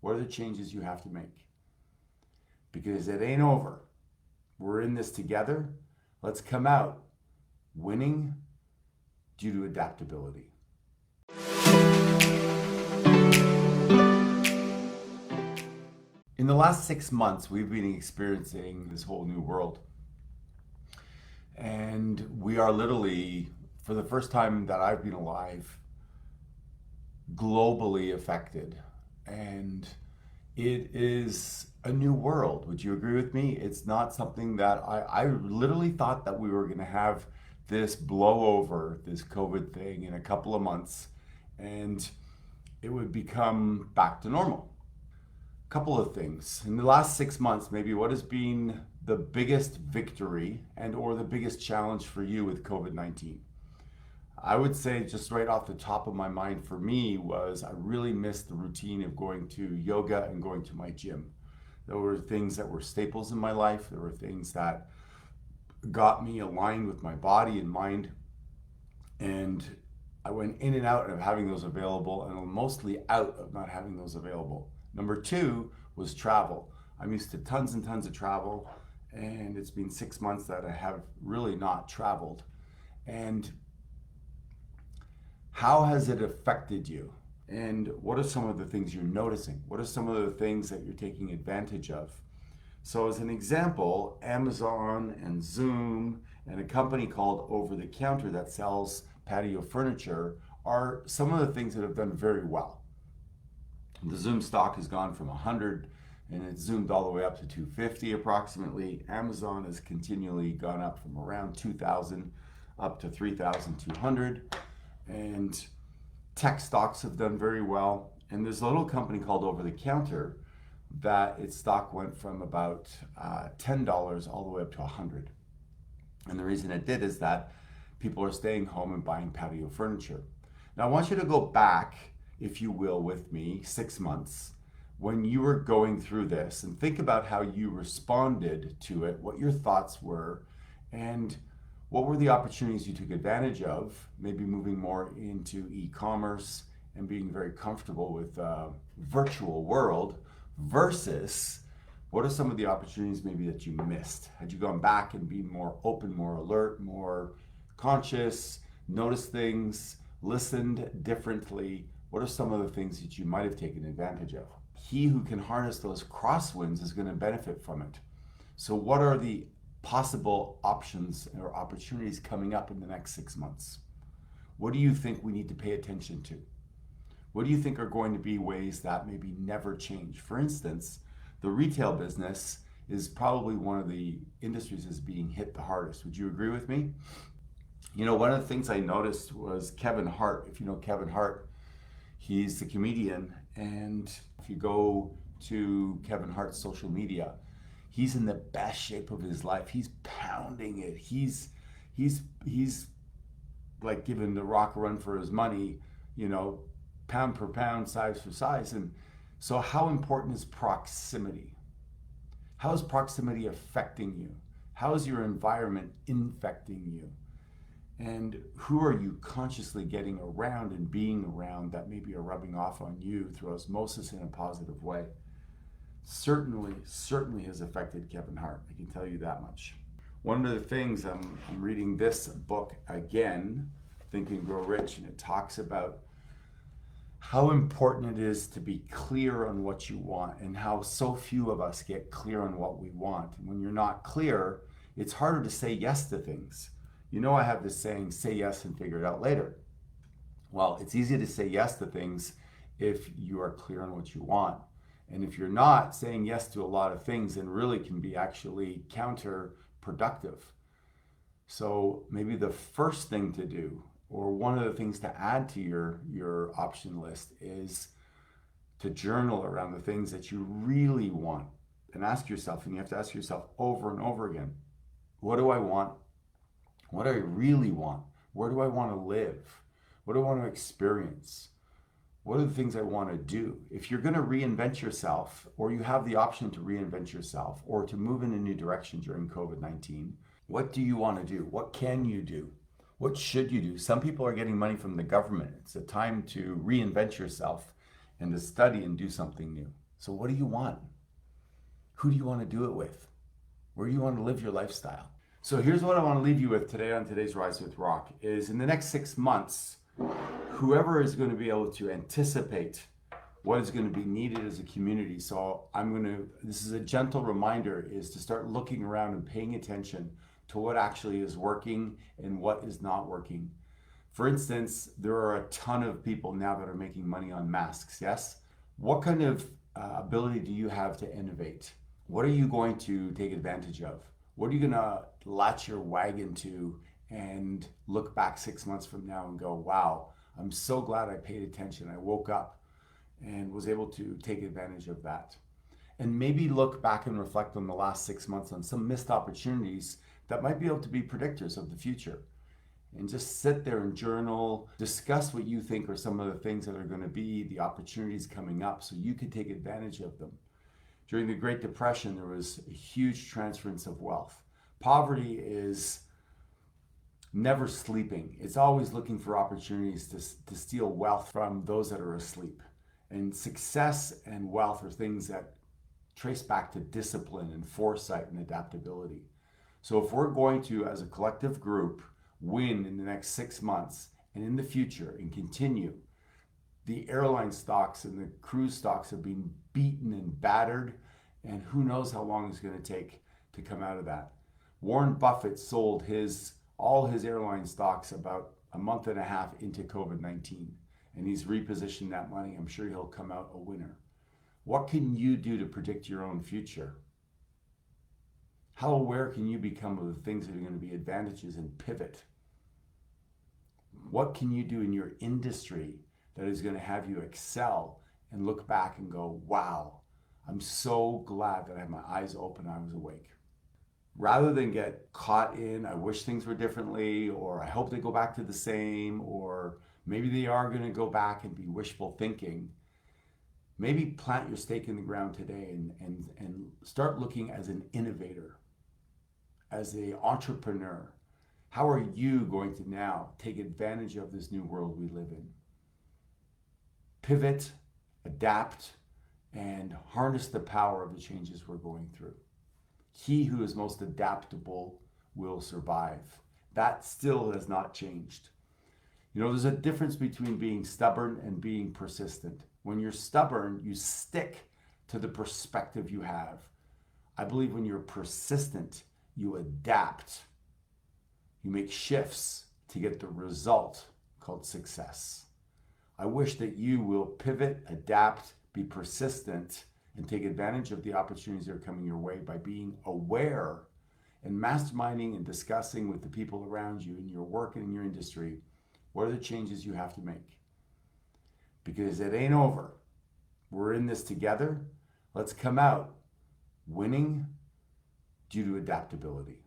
What are the changes you have to make? Because it ain't over. We're in this together. Let's come out winning due to adaptability. In the last 6 months, we've been experiencing this whole new world. And we are literally, for the first time that I've been alive, globally affected. And it is a new world. Would you agree with me? It's not something that I literally thought that we were going to have this blowover, this COVID thing in a couple of months, and it would become back to normal. A couple of things. In the last 6 months, maybe what has been the biggest victory and or the biggest challenge for you with COVID-19? I would say just right off the top of my mind for me was I really missed the routine of going to yoga and going to my gym. There were things that were staples in my life. There were things that got me aligned with my body and mind. And I went in and out of having those available and mostly out of not having those available. Number two was travel. I'm used to tons and tons of travel, and it's been 6 months that I have really not traveled. And how has it affected you? And what are some of the things you're noticing? What are some of the things that you're taking advantage of? So as an example, Amazon and Zoom and a company called Over the Counter that sells patio furniture are some of the things that have done very well. The Zoom stock has gone from 100 and it's zoomed all the way up to 250 approximately. Amazon has continually gone up from around 2,000 up to 3,200. And tech stocks have done very well. And there's a little company called Over the Counter that its stock went from about $10 all the way up to 100. And the reason it did is that people are staying home and buying patio furniture. Now I want you to go back, if you will, with me 6 months when you were going through this and think about how you responded to it, what your thoughts were, and what were the opportunities you took advantage of, maybe moving more into e-commerce and being very comfortable with a virtual world versus what are some of the opportunities maybe that you missed? Had you gone back and been more open, more alert, more conscious, noticed things, listened differently? What are some of the things that you might have taken advantage of? He who can harness those crosswinds is going to benefit from it. So what are the possible options or opportunities coming up in the next 6 months? What do you think we need to pay attention to? What do you think are going to be ways that maybe never change? For instance, the retail business is probably one of the industries that's being hit the hardest. Would you agree with me? You know, one of the things I noticed was Kevin Hart. If you know Kevin Hart, he's the comedian, and if you go to Kevin Hart's social media, he's in the best shape of his life. He's pounding it. He's like giving The Rock a run for his money, you know, pound per pound, size for size. And so how important is proximity? How is proximity affecting you? How is your environment infecting you? And who are you consciously getting around and being around that maybe are rubbing off on you through osmosis in a positive way? Certainly has affected Kevin Hart. I can tell you that much. One of the things, I'm reading this book again, Think and Grow Rich, and it talks about how important it is to be clear on what you want and how so few of us get clear on what we want. And when you're not clear, it's harder to say yes to things. You know, I have this saying, say yes and figure it out later. Well, it's easy to say yes to things if you are clear on what you want. And if you're not, saying yes to a lot of things then really can be actually counterproductive. So maybe the first thing to do, or one of the things to add to your option list, is to journal around the things that you really want and ask yourself, and you have to ask yourself over and over again, what do I want? What do I really want? Where do I want to live? What do I want to experience? What are the things I want to do? If you're going to reinvent yourself, or you have the option to reinvent yourself or to move in a new direction during COVID-19, what do you want to do? What can you do? What should you do? Some people are getting money from the government. It's a time to reinvent yourself and to study and do something new. So what do you want? Who do you want to do it with? Where do you want to live your lifestyle? So here's what I want to leave you with today on today's Rise with Rock is in the next 6 months, whoever is going to be able to anticipate what is going to be needed as a community. So this is a gentle reminder, is to start looking around and paying attention to what actually is working and what is not working. For instance, there are a ton of people now that are making money on masks, yes? What kind of ability do you have to innovate? What are you going to take advantage of? What are you going to latch your wagon to and look back 6 months from now and go, wow, I'm so glad I paid attention. I woke up and was able to take advantage of that. And maybe look back and reflect on the last 6 months on some missed opportunities that might be able to be predictors of the future. And just sit there and journal, discuss what you think are some of the things that are going to be the opportunities coming up so you can take advantage of them. During the Great Depression, there was a huge transference of wealth. Poverty is never sleeping. It's always looking for opportunities to steal wealth from those that are asleep. And success and wealth are things that trace back to discipline and foresight and adaptability. So if we're going to, as a collective group, win in the next 6 months and in the future and continue, the airline stocks and the cruise stocks have been beaten and battered, and who knows how long it's going to take to come out of that. Warren Buffett sold all his airline stocks about a month and a half into COVID-19, and he's repositioned that money. I'm sure he'll come out a winner. What can you do to predict your own future? How aware can you become of the things that are going to be advantages and pivot? What can you do in your industry that is going to have you excel and look back and go, wow, I'm so glad that I had my eyes open, I was awake. Rather than get caught in, I wish things were differently, or I hope they go back to the same, or maybe they are going to go back and be wishful thinking, maybe plant your stake in the ground today and start looking as an innovator, as an entrepreneur. How are you going to now take advantage of this new world we live in? Pivot, adapt, and harness the power of the changes we're going through. He who is most adaptable will survive. That still has not changed. You know, there's a difference between being stubborn and being persistent. When you're stubborn, you stick to the perspective you have. I believe when you're persistent, you adapt. You make shifts to get the result called success. I wish that you will pivot, adapt, be persistent, and take advantage of the opportunities that are coming your way by being aware and masterminding and discussing with the people around you in your work and in your industry, what are the changes you have to make? Because it ain't over. We're in this together. Let's come out winning due to adaptability.